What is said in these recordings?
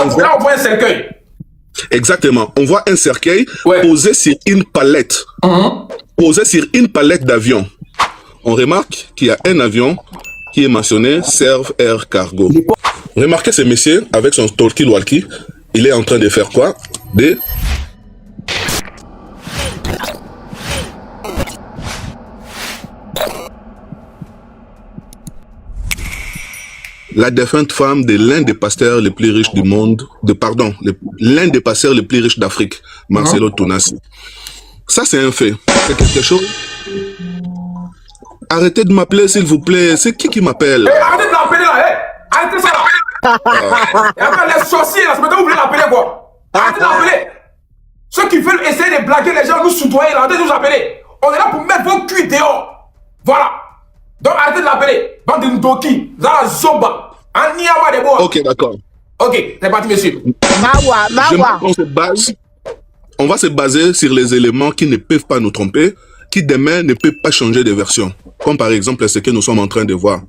on voit un cercueil. Exactement. On voit un cercueil Ouais. posé sur une palette. Posé sur une palette d'avion. On remarque qu'il y a un avion qui est mentionné Serve Air Cargo. Remarquez ce monsieur avec son talkie-walkie. Il est en train de faire quoi? La défunte femme de l'un des pasteurs les plus riches du monde, l'un des pasteurs les plus riches d'Afrique, Marcelo Tounassi. Ça, c'est un fait. C'est quelque chose. Arrêtez de m'appeler, s'il vous plaît. C'est qui m'appelle? Arrêtez de l'appeler là, arrêtez ça là. Et après, les sorciers là, c'est maintenant vous voulez l'appeler quoi? Arrêtez de l'appeler. Ceux qui veulent essayer de blaguer les gens, nous soudoyer là, arrêtez de nous appeler. On est là pour mettre vos cuits dehors. Voilà. Donc arrêtez de l'appeler. Bande de Ndoki, Zara Zoba. Ok, d'accord. Ok, c'est parti, monsieur. On va se baser sur les éléments qui ne peuvent pas nous tromper, qui demain ne peuvent pas changer de version. Comme par exemple ce que nous sommes en train de voir.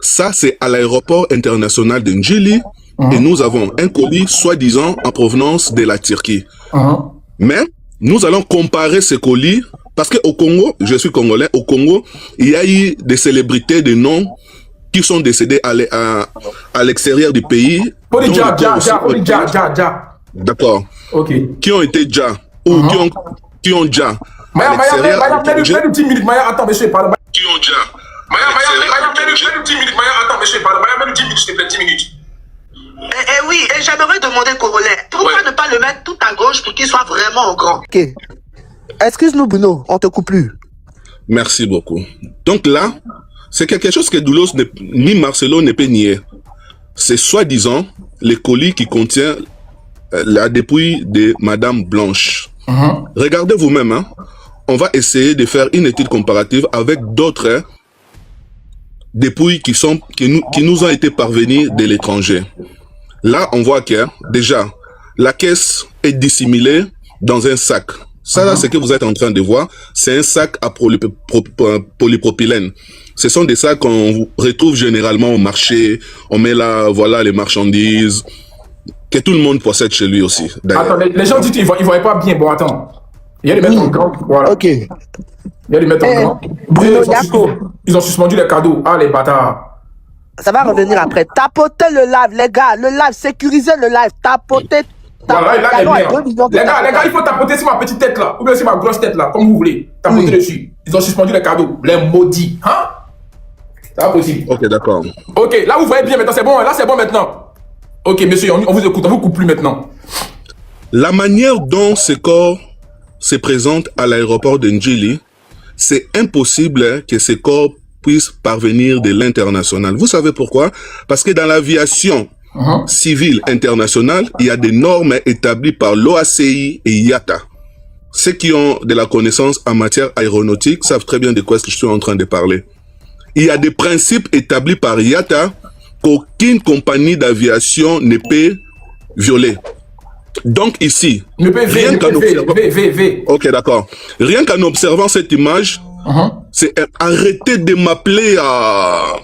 Ça, c'est à l'aéroport international de Njili et nous avons un colis soi-disant en provenance de la Turquie. Mais nous allons comparer ce colis parce qu'au Congo, je suis congolais, au Congo, il y a eu des célébrités de noms qui sont décédés à l'extérieur du pays. D'accord. Ok. Qui ont été déjà, ou qui ont déjà. Maya, mets-nous 10 minutes, Maya, attends, monsieur, pardon. Qui ont déjà. Maya, mets-nous 10 minutes, Maya, attends, monsieur, pardon. Maya, mets-nous 10 minutes, s'il te plaît, 10 minutes. Oui, et j'aimerais demander Congolais, pourquoi ne pas le mettre tout à gauche pour qu'il soit vraiment grand? Ok. Excuse-nous, Bruno, on te coupe plus. Merci beaucoup. Donc là, c'est quelque chose que Doulos ni Marcelo ne peut nier. C'est soi-disant les colis qui contient la dépouille de Madame Blanche. Regardez vous-même, hein. On va essayer de faire une étude comparative avec d'autres dépouilles qui nous ont été parvenues de l'étranger. Là, on voit que déjà, la caisse est dissimulée dans un sac. Ça, là, ce que vous êtes en train de voir, c'est un sac à polypropylène. Ce sont des sacs qu'on retrouve généralement au marché. On met là, voilà, les marchandises que tout le monde possède chez lui aussi. Attends, les gens disent qu'ils ne voyaient pas bien. Bon, attends. Il y a des mettre en grand. Voilà. Ok. Il y a des mettre en grand. Bruno, ils ont suspendu les cadeaux. Ah, les bâtards. Ça va revenir après. Tapotez le live, les gars. Le live, sécurisez le live. Tapotez. Voilà, là, les gars, il faut tapoter sur ma petite tête là. Ou bien sur ma grosse tête là, comme vous voulez. Tapoter dessus. Ils ont suspendu les cadeaux. Les maudits. Hein? C'est pas possible. Ok, d'accord. Ok, là vous voyez bien maintenant, c'est bon. Là c'est bon maintenant. Ok, monsieur, on vous écoute, on vous coupe plus maintenant. La manière dont ce corps se présente à l'aéroport de Njili, c'est impossible que ce corps puisse parvenir de l'international. Vous savez pourquoi? Parce que dans l'aviation civile internationale, il y a des normes établies par l'OACI et IATA. Ceux qui ont de la connaissance en matière aéronautique savent très bien de quoi je suis en train de parler. Il y a des principes établis par IATA qu'aucune compagnie d'aviation ne peut violer. Donc ici, rien qu'en observant... Ok, d'accord. Rien qu'en observant cette image, c'est arrêter de m'appeler à...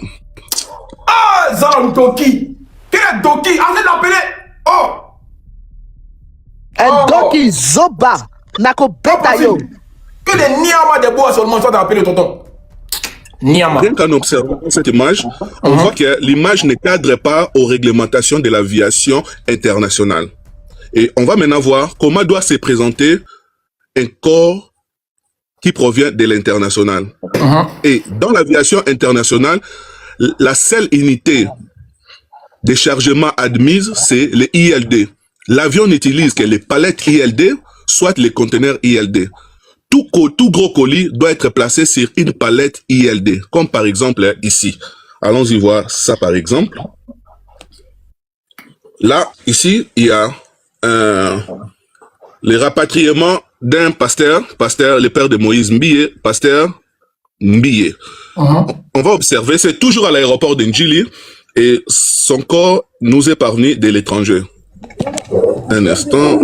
Ah, Zan Doki. Quel est Doki? Arrêtez de l'appeler. Oh. Un Doki Zoba. Nako Betayo. Que des Niama de bois seulement sont appelés tonton. Niama. Rien qu'en observant cette image, on voit que l'image ne cadre pas aux réglementations de l'aviation internationale. Et on va maintenant voir comment doit se présenter un corps qui provient de l'international. Et dans l'aviation internationale, la seule unité de chargement admise, c'est le ILD. L'avion n'utilise que les palettes ILD, soit les conteneurs ILD. Tout gros colis doit être placé sur une palette ILD, comme par exemple ici. Allons-y voir ça par exemple. Là, ici, il y a le rapatriement d'un pasteur, le père de Moïse Mbiye, pasteur Mbiye. On va observer, c'est toujours à l'aéroport de Njili et son corps nous est parvenu de l'étranger. Un instant.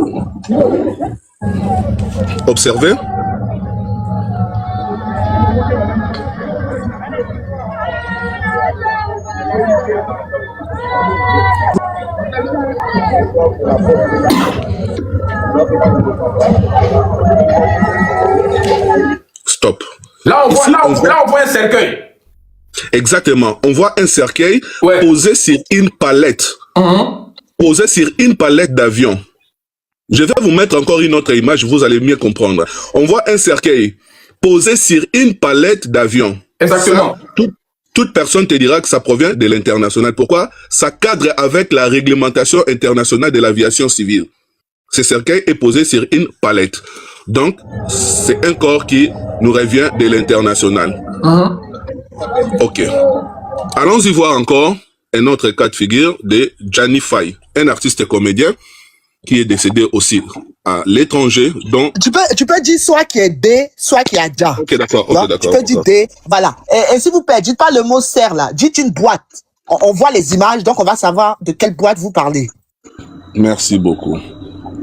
Observez. Stop. Là, on Ici, voit un cercueil. Exactement. On voit un cercueil posé sur une palette. Posé sur une palette d'avion. Je vais vous mettre encore une autre image, vous allez mieux comprendre. On voit un cercueil posé sur une palette d'avion. Exactement. Ça, toute personne te dira que ça provient de l'international. Pourquoi? Ça cadre avec la réglementation internationale de l'aviation civile. Ce cercueil est posé sur une palette. Donc, c'est un corps qui nous revient de l'international. Ok. Allons-y voir encore un autre cas de figure de Gianni Faye, un artiste comédien qui est décédé aussi à l'étranger. Donc, tu peux dire soit qui est D, soit qui a déjà. Ok, d'accord. Ok, d'accord. Tu peux dire D, voilà. Et s'il vous plaît, dites pas le mot serre là, dites une boîte. On voit les images, donc on va savoir de quelle boîte vous parlez. Merci beaucoup.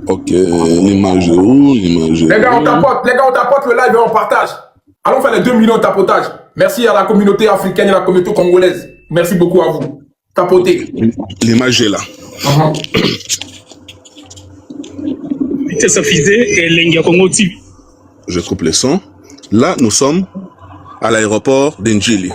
Ok, l'image est où? L'image est où? Les gars, on tapote le live et on partage. Allons faire les 2 millions de tapotage. Merci à la communauté africaine et à la communauté congolaise. Merci beaucoup à vous. Tapotez. L'image est là. Je coupe le son. Là, nous sommes à l'aéroport d'Ndjili.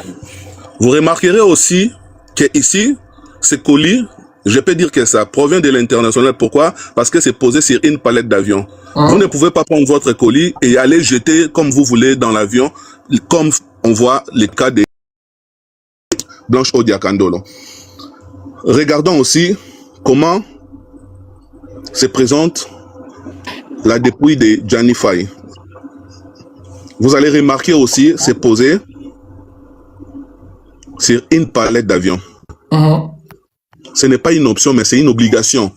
Vous remarquerez aussi que ici, ce colis, je peux dire que ça provient de l'international. Pourquoi? Parce que c'est posé sur une palette d'avion. Vous ne pouvez pas prendre votre colis et aller jeter comme vous voulez dans l'avion, comme on voit le cas de Blanche Odiakandolo. Regardons aussi comment se présente la dépouille de Gianni Faye. Vous allez remarquer aussi, c'est posé sur une palette d'avion. Ce n'est pas une option, mais c'est une obligation.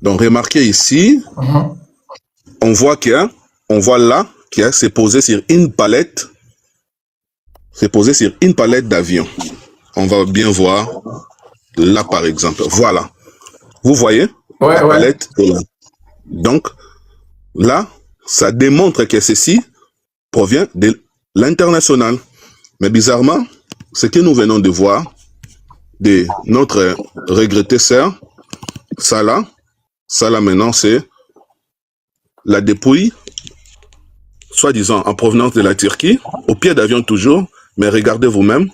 Donc, remarquez ici, on voit là que c'est posé sur une palette. C'est posé sur une palette d'avion. On va bien voir là, par exemple. Voilà. Vous voyez? La palette est là. Donc, là, ça démontre que ceci provient de l'international. Mais bizarrement, ce que nous venons de voir de notre regretté sœur, ça là maintenant, c'est la dépouille, soi-disant en provenance de la Turquie, au pied d'avion toujours, mais regardez vous-même,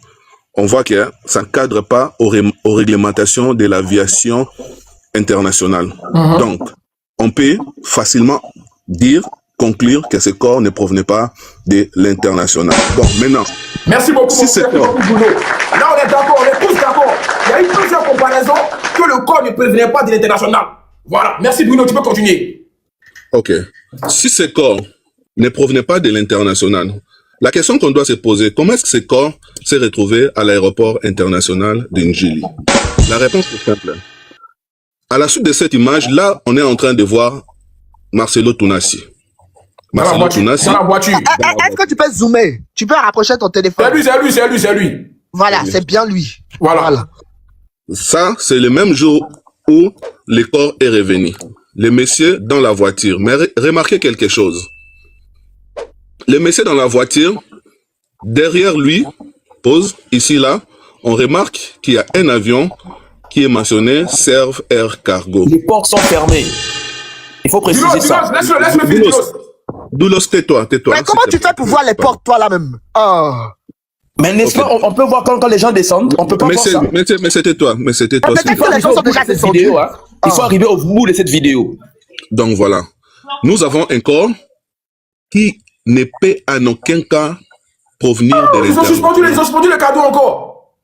on voit que ça ne cadre pas aux réglementations de l'aviation internationale. Donc, on peut facilement conclure que ce corps ne provenait pas de l'international. Bon, maintenant, merci beaucoup, si c'est corps. Là, on est d'accord, on est tous d'accord. Il y a eu plusieurs comparaisons que le corps ne provenait pas de l'international. Voilà, merci Bruno, tu peux continuer. Ok. Si ce corps ne provenait pas de l'international, la question qu'on doit se poser, comment est-ce que ce corps s'est retrouvé à l'aéroport international d'Ndjili? La réponse est simple. À la suite de cette image, là, on est en train de voir Marcelo Tounassi. Marcelo Tounassi. Dans la voiture. Est-ce que tu peux zoomer? Tu peux rapprocher ton téléphone? C'est lui. Voilà, c'est bien lui. Voilà. Ça, c'est le même jour où le corps est revenu. Le monsieur dans la voiture. Mais remarquez quelque chose. Le monsieur dans la voiture, derrière lui, pose, ici, là, on remarque qu'il y a un avion qui est mentionné Serve Air Cargo. Les portes sont fermées. Il faut préciser ça. Laisse-le finir. Doulos, tais-toi. Mais comment tu fais pour voir les portes, toi, là même? Mais n'est-ce pas, on peut voir quand les gens descendent, on peut pas voir ça. Mais c'était toi. Peut-être que les gens sont déjà descendus. Il faut arriver au bout de cette vidéo. Donc voilà. Nous avons un corps qui ne peut en aucun cas provenir de Ils ont l'international. suspendu le cadeau encore.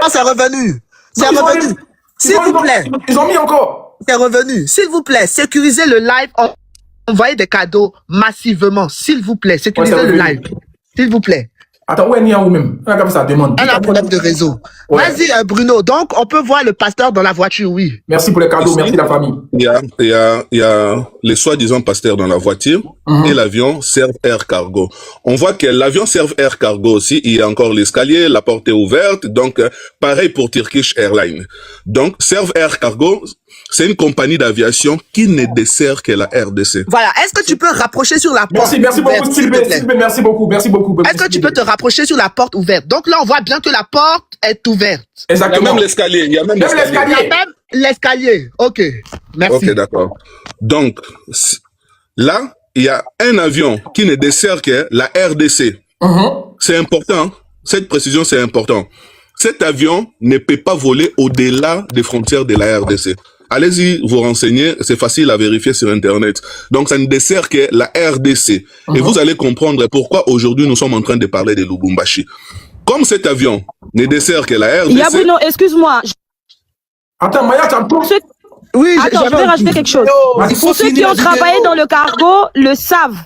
C'est revenu. C'est revenu. S'il vous plaît. Ils ont mis encore. C'est revenu. S'il vous plaît, sécurisez le live. Envoyez des cadeaux massivement. S'il vous plaît, sécurisez le live. S'il vous plaît. Attends, où est Nia ou même? On a comme ça, demande. On a un problème de réseau. Ouais. Vas-y, Bruno. Donc, on peut voir le pasteur dans la voiture, oui. Merci pour les cadeaux, merci la famille. Il y a les soi-disant pasteurs dans la voiture et l'avion Serve Air Cargo. On voit que l'avion Serve Air Cargo aussi, il y a encore l'escalier, la porte est ouverte. Donc, pareil pour Turkish Airlines. Donc, Serve Air Cargo, c'est une compagnie d'aviation qui ne dessert que la RDC. Voilà. Est-ce que tu peux rapprocher sur la porte? Merci beaucoup, Sylvain. Merci beaucoup. Est-ce que tu peux te rapprocher rapprocher sur la porte ouverte. Donc là, on voit bien que la porte est ouverte. Il y a Exactement. même l'escalier. Il y a même Il y a même l'escalier. Ok, merci. Ok, d'accord. Donc, là, il y a un avion qui ne dessert que la RDC. C'est important. Hein. Cette précision, c'est important. Cet avion ne peut pas voler au-delà des frontières de la RDC. Allez-y vous renseigner, c'est facile à vérifier sur Internet. Donc, ça ne dessert que la RDC. Et vous allez comprendre pourquoi aujourd'hui nous sommes en train de parler de Lubumbashi. Comme cet avion ne dessert que la RDC... Il y a Bruno, excuse-moi. Attends, Maya, tu as tout. Oui, Attends, je vais rajouter quelque chose. Pour ceux qui ont travaillé dans le cargo, le savent.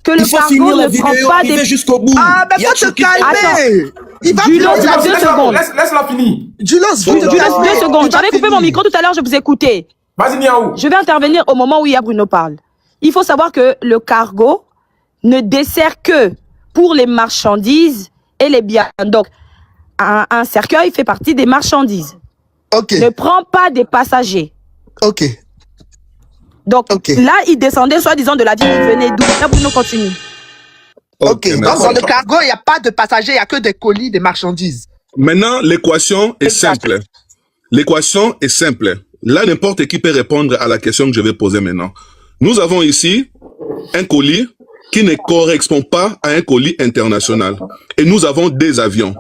Que le cargo ne prend pas des... jusqu'au bout. Ah, mais faut te calmer. Il va Julos, finir. à 2 secondes. Laisse-la finir. Julos, faut te Julos, 2 calmer. secondes. J'avais coupé mon micro tout à l'heure, je vous écoutais. Vas-y, Niaou. Je vais intervenir au moment où il y a Bruno parle. Il faut savoir que le cargo ne dessert que pour les marchandises et les biens. Donc, un cercueil fait partie des marchandises. Ok, Ne prend pas des passagers. ok. Donc, Ok. là, il descendait soi-disant de la ville, il venait d'où? Là, Bruno continue. Ok, donc merci. dans le cargo, il n'y a pas de passagers, il n'y a que des colis, des marchandises. Maintenant, l'équation est Exact. simple. L'équation est simple. Là, n'importe qui peut répondre à la question que je vais poser maintenant. Nous avons ici un colis qui ne correspond pas à un colis international. Et nous avons des avions.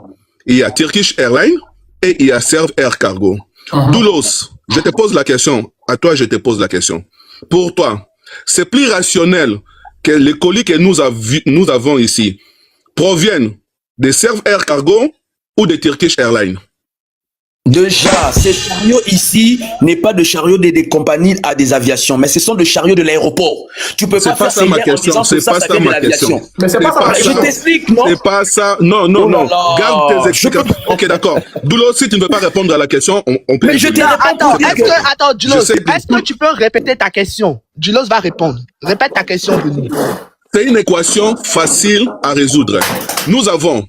Il y a Turkish Airlines et il y a Serve Air Cargo. Doulos, je te pose la question. À toi, je te pose la question. Pour toi, c'est plus rationnel que les colis que nous avons ici proviennent de Serve Air Cargo ou de Turkish Airlines? Déjà, ces chariots ici n'est pas de chariot des compagnies à des aviations, mais ce sont des chariots de l'aéroport. Tu peux C'est pas pas faire ça ma Seigneur en question. disant que C'est ça pas ça vient de ma question. l'aviation. Mais c'est pas ça. Je t'explique, non? C'est pas ça. Non, non, Oh là non. là. Garde tes explications. Ok, d'accord. Doulo, si tu ne veux pas répondre à la question, on peut. Mais je t'ai Non, répondu. attends, Julos, Je sais que- est-ce que tu peux répéter ta question? Julos va répondre. Répète ta question, Bruno. C'est une équation facile à résoudre. Nous avons,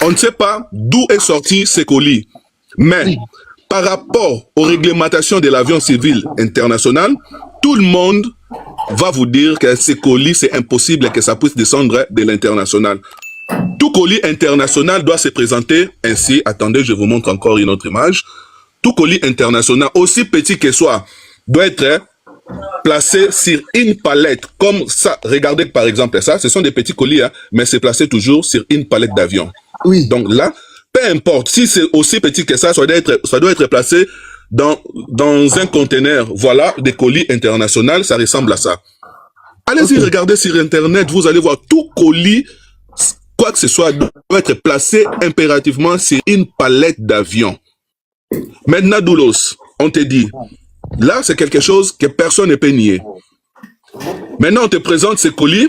on ne sait pas d'où est sorti ce colis, mais par rapport aux réglementations de l'avion civil international, tout le monde va vous dire que ce colis, c'est impossible que ça puisse descendre de l'international. Tout colis international doit se présenter ainsi. Attendez, je vous montre encore une autre image. Tout colis international, aussi petit que soit, doit être placé sur une palette comme ça. Regardez par exemple ça, ce sont des petits colis, hein, mais c'est placé toujours sur une palette d'avion. Oui. Donc là, peu importe, si c'est aussi petit que ça doit être placé dans un conteneur. Voilà, des colis internationaux, ça ressemble à ça. Allez-y, regardez sur Internet, vous allez voir tout colis, quoi que ce soit, doit être placé impérativement sur une palette d'avion. Maintenant, Doulos, on te dit, là, c'est quelque chose que personne ne peut nier. Maintenant, on te présente ce colis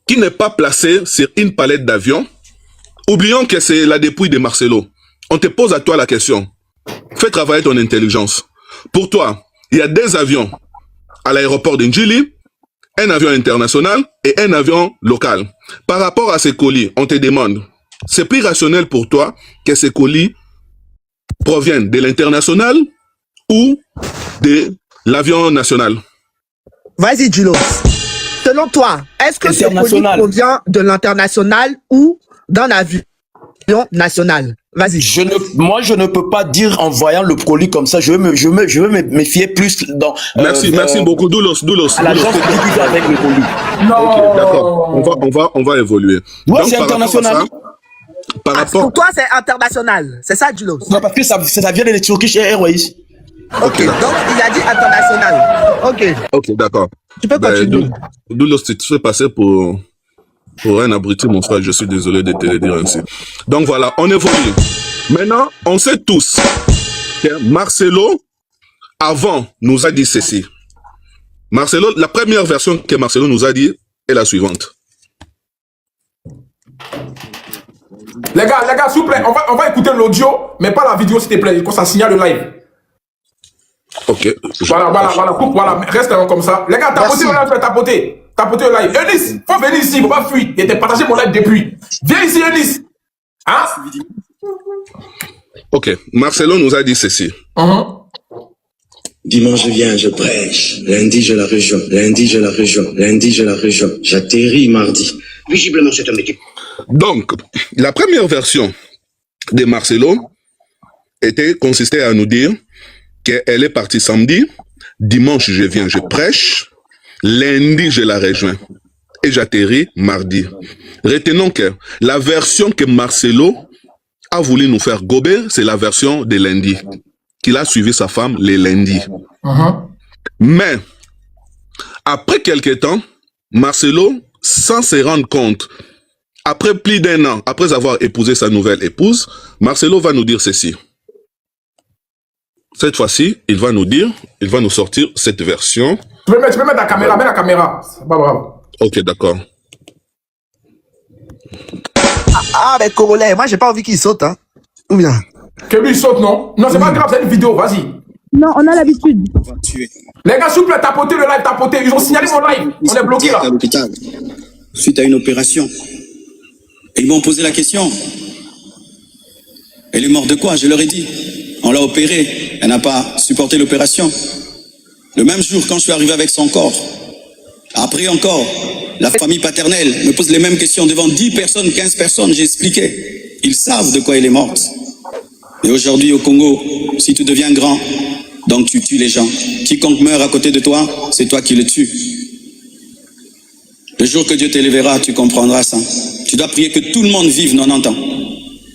qui n'est pas placé sur une palette d'avion. Oublions que c'est la dépouille de Marcelo. On te pose à toi la question. Fais travailler ton intelligence. Pour toi, il y a des avions à l'aéroport de Njili, un avion international et un avion local. Par rapport à ces colis, on te demande, c'est plus rationnel pour toi que ces colis proviennent de l'international ou de l'avion national? Vas-y, Julos. Selon toi, est-ce que ce colis International. provient de l'international ou d'un avion national? Vas-y. Moi, je ne peux pas dire en voyant le colis comme ça. Je veux me méfier plus dans. Merci beaucoup, Doulos. À l'agence qui vit avec le colis. Ok, d'accord. On va évoluer. Ouais, Donc, c'est par rapport à international. ça, par Ah, rapport... pour toi, c'est international. C'est ça, Julos? Non, parce que ça vient de Turkish Airways. Ok, donc il a dit international. Ok, Ok, d'accord. tu peux continuer. Doulos, tu te fais passer pour un abruti, mon frère. Je suis désolé de te le dire ainsi. Donc voilà, on évolue. Maintenant, on sait tous que Marcelo, avant, nous a dit ceci. Marcelo, la première version que Marcelo nous a dit est la suivante. Les gars, s'il vous plaît, on va écouter l'audio, mais pas la vidéo, s'il te plaît, qu'on ça signale le live. Ok. Voilà, reste comme ça. Les gars, tapotez le live, tapotez le live. Eunice, faut venir ici, faut pas fuir. Il était partagé mon live depuis. Viens ici, Eunice. Hein? Ok, Marcelo nous a dit ceci. Dimanche, je viens, je prêche. Lundi, je la rejoins. Lundi, je la rejoins. Lundi, je la rejoins. J'atterris mardi. Visiblement, c'est un métier. Donc, la première version de Marcelo consistait à nous dire qu'elle est partie samedi, dimanche je viens, je prêche, lundi je la rejoins et j'atterris mardi. Retenons que la version que Marcelo a voulu nous faire gober, c'est la version de lundi, qu'il a suivi sa femme les lundis. Mais, après quelques temps, Marcelo, sans se rendre compte, après plus d'un an, après avoir épousé sa nouvelle épouse, Marcelo va nous dire ceci. Cette fois-ci, il va nous sortir cette version. Tu peux mettre la caméra, mets la caméra. C'est pas grave. Ok, d'accord. Ah, mais Congolais, moi, j'ai pas envie qu'il saute, hein. Ou bien? Que lui saute, non? Non, c'est pas grave, c'est une vidéo, vas-y. Non, on a l'habitude. Les gars, s'il vous plaît, tapotez le live, tapotez. Ils ont signalé mon live. On est bloqué là. À l'hôpital, suite à une opération. Et ils m'ont posé la question. Elle est morte de quoi? Je leur ai dit. On l'a opérée. Elle n'a pas supporté l'opération. Le même jour, quand je suis arrivé avec son corps, après encore, la famille paternelle me pose les mêmes questions devant 10 personnes, 15 personnes. J'ai expliqué. Ils savent de quoi elle est morte. Et aujourd'hui, au Congo, si tu deviens grand, donc tu tues les gens. Quiconque meurt à côté de toi, c'est toi qui le tues. Le jour que Dieu t'élèvera, tu comprendras ça. Tu dois prier que tout le monde vive 90 ans.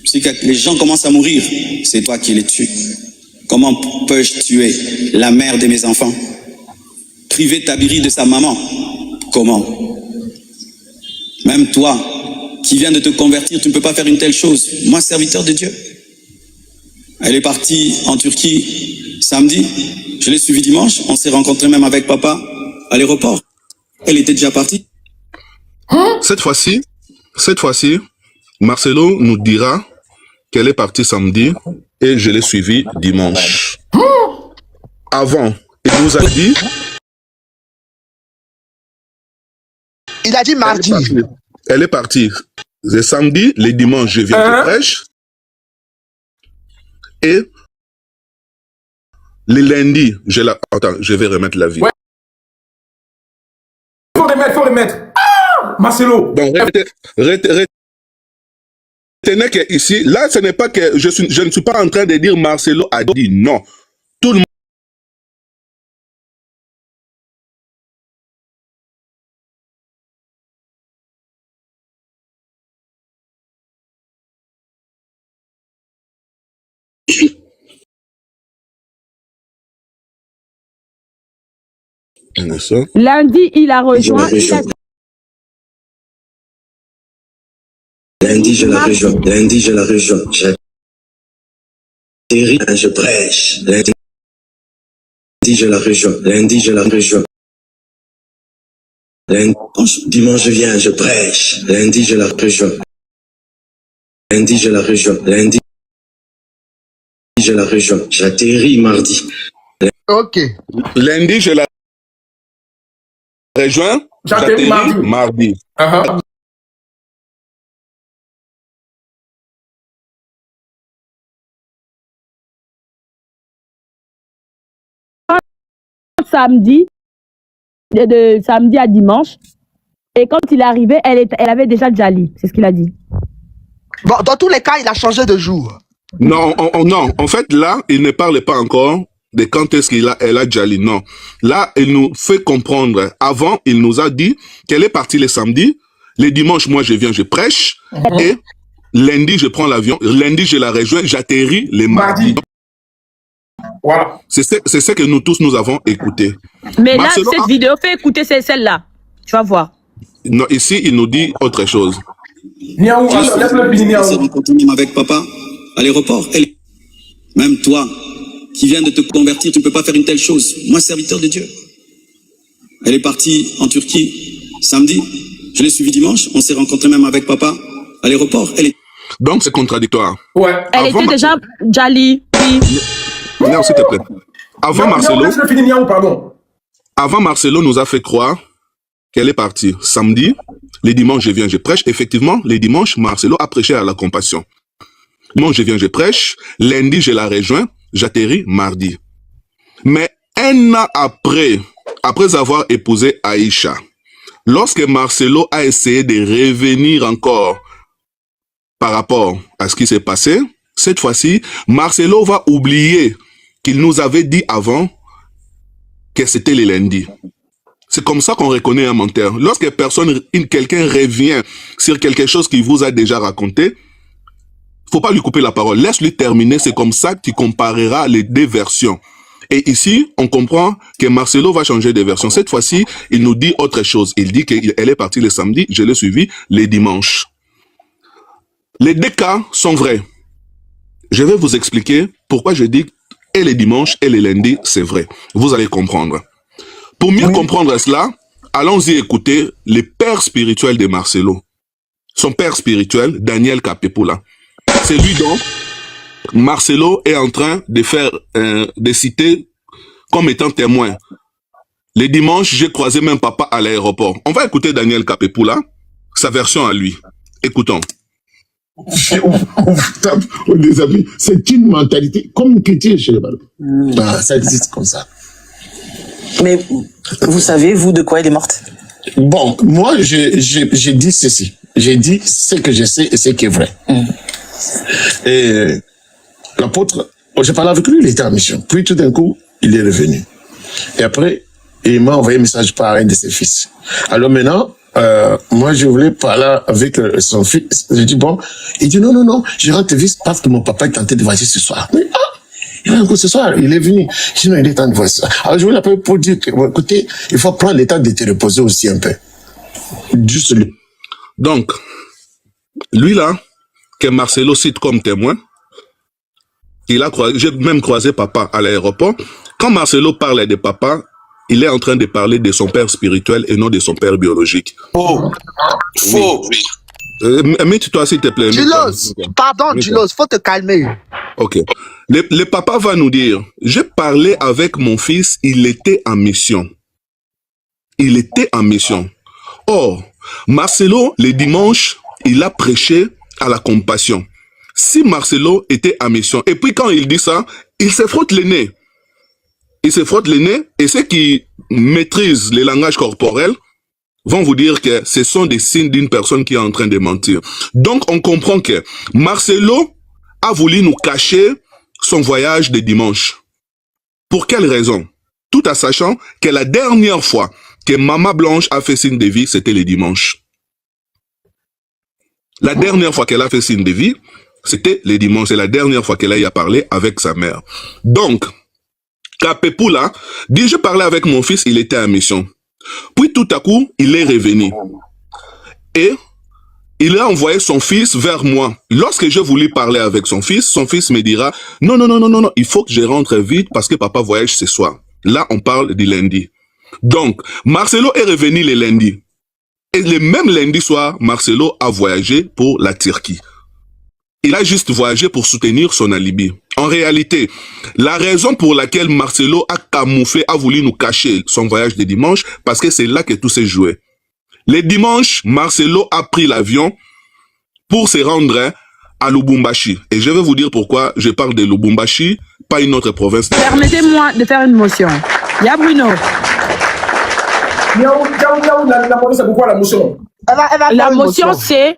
Si les gens commencent à mourir, c'est toi qui les tues. Comment peux-je tuer la mère de mes enfants? Priver Tabiri de sa maman? Comment? Même toi, qui viens de te convertir, tu ne peux pas faire une telle chose. Moi, serviteur de Dieu. Elle est partie en Turquie samedi. Je l'ai suivie dimanche. On s'est rencontrés même avec papa à l'aéroport. Elle était déjà partie. Cette fois-ci, Marcelo nous dira qu'elle est partie samedi et je l'ai suivie dimanche. Avant, il nous a dit... Il a dit mardi. Elle est partie. Le samedi, le dimanche, je viens, je prêche. Et le lundi, Attends, je vais remettre la vidéo. Ouais. Faut remettre. Ah, Marcelo. Donc, retenez que ici, là, ce n'est pas que je ne suis pas en train de dire Marcelo a dit non. Tout le monde. Lundi, il a rejoint. Lundi, je la rejoins. Lundi, je la rejoins. J'atterris, je prêche. Lundi, je la rejoins. Lundi, je la rejoins. Lundi, dimanche, je viens, je prêche. Lundi, je la rejoins. Lundi, je la rejoins. Lundi, je la rejoins. J'atterris mardi. Ok. Lundi, je la rejoins. J'atterris mardi. Samedi, de samedi à dimanche. Et quand il est arrivé, elle avait déjà Djali. C'est ce qu'il a dit. Bon, dans tous les cas, il a changé de jour. Non, non. En fait, là, il ne parle pas encore de quand est-ce elle a Djali. Non. Là, il nous fait comprendre. Avant, il nous a dit qu'elle est partie le samedi. Les dimanches, moi, je viens, je prêche. Et lundi, je prends l'avion. Lundi, je la rejoins. J'atterris les mardis. Voilà. C'est ce que nous tous, nous avons écouté. Mais Marcelo, là, cette vidéo, fais écouter celle-là. Tu vas voir. Non, ici, il nous dit autre chose. Niaou, laisse-le finir, Niaou. On continue avec papa à l'aéroport. Même toi, qui viens de te convertir, tu ne peux pas faire une telle chose. Moi, serviteur de Dieu. Elle est partie en Turquie samedi. Je l'ai suivie dimanche. On s'est rencontrés même avec papa à l'aéroport. Donc, c'est contradictoire. Ouais. Elle était déjà Djali. Non, s'il te plaît. Avant Marcelo nous a fait croire qu'elle est partie samedi. Les dimanches, je viens, je prêche. Effectivement, les dimanches, Marcelo a prêché à la compassion. Dimanche, je viens, je prêche. Lundi, je la rejoins. J'atterris mardi. Mais un an après avoir épousé Aïcha, lorsque Marcelo a essayé de revenir encore par rapport à ce qui s'est passé, cette fois-ci, Marcelo va oublier qu'il nous avait dit avant que c'était les lundis. C'est comme ça qu'on reconnaît un menteur. Lorsque quelqu'un revient sur quelque chose qu'il vous a déjà raconté, faut pas lui couper la parole. Laisse-lui terminer. C'est comme ça que tu compareras les deux versions. Et ici, on comprend que Marcelo va changer de version. Cette fois-ci, il nous dit autre chose. Il dit qu'elle est partie le samedi, je l'ai suivi les dimanches. Les deux cas sont vrais. Je vais vous expliquer pourquoi je dis et les dimanches et les lundis, c'est vrai. Vous allez comprendre. Pour mieux comprendre cela, allons-y écouter les pères spirituels de Marcelo. Son père spirituel, Daniel Capepula. C'est lui dont Marcelo est en train de faire, de citer comme étant témoin. Les dimanches, j'ai croisé même papa à l'aéroport. On va écouter Daniel Capepula, sa version à lui. Écoutons. Les amis, c'est une mentalité comme chrétien chez les Balou. Ça existe comme ça. Mais vous savez, vous, de quoi elle est morte? Bon, moi, j'ai dit ceci. J'ai dit ce que je sais et ce qui est vrai. Et l'apôtre, j'ai parlé avec lui, il était en mission. Puis tout d'un coup, il est revenu. Et après, il m'a envoyé un message par un de ses fils. Alors maintenant, moi, je voulais parler avec son fils. J'ai dit, bon, il dit, non, je rentre vite parce que mon papa est tenté de voyager ce soir. Mais, ce soir, il est venu. Sinon, il est temps de voir ça. Alors, je voulais l'appeler pour dire que, bon, écoutez, il faut prendre le temps de te reposer aussi un peu. Juste lui. Donc, lui là, que Marcelo cite comme témoin, j'ai même croisé papa à l'aéroport. Quand Marcelo parle de papa, il est en train de parler de son père spirituel et non de son père biologique. Faux. Faux. Mets-toi s'il te plaît. Dulos, pardon, Dulos, faut te calmer. Ok. Le papa va nous dire, j'ai parlé avec mon fils, il était en mission. Il était en mission. Or, Marcelo, les dimanches, il a prêché à la compassion. Si Marcelo était en mission, et puis quand il dit ça, il se frotte le nez. Il se frotte le nez, et ceux qui maîtrisent les langages corporels vont vous dire que ce sont des signes d'une personne qui est en train de mentir. Donc, on comprend que Marcelo a voulu nous cacher son voyage de dimanche. Pour quelle raison? Tout en sachant que la dernière fois que Maman Blanche a fait signe de vie, c'était le dimanche. La dernière fois qu'elle a fait signe de vie, c'était le dimanche. C'est la dernière fois qu'elle a eu à parler avec sa mère. Donc, Capepula dit, je parlais avec mon fils, il était en mission. Puis tout à coup, il est revenu. Et il a envoyé son fils vers moi. Lorsque je voulais parler avec son fils me dira, non, il faut que je rentre vite parce que papa voyage ce soir. Là, on parle du lundi. Donc, Marcelo est revenu le lundi. Et le même lundi soir, Marcelo a voyagé pour la Turquie. Il a juste voyagé pour soutenir son alibi. En réalité, la raison pour laquelle Marcelo a camouflé, a voulu nous cacher son voyage de dimanche, parce que c'est là que tout s'est joué. Le dimanche, Marcelo a pris l'avion pour se rendre à Lubumbashi. Et je vais vous dire pourquoi je parle de Lubumbashi, pas une autre province. Permettez-moi de faire une motion. Il y a Bruno. C'est pourquoi la motion? La motion, c'est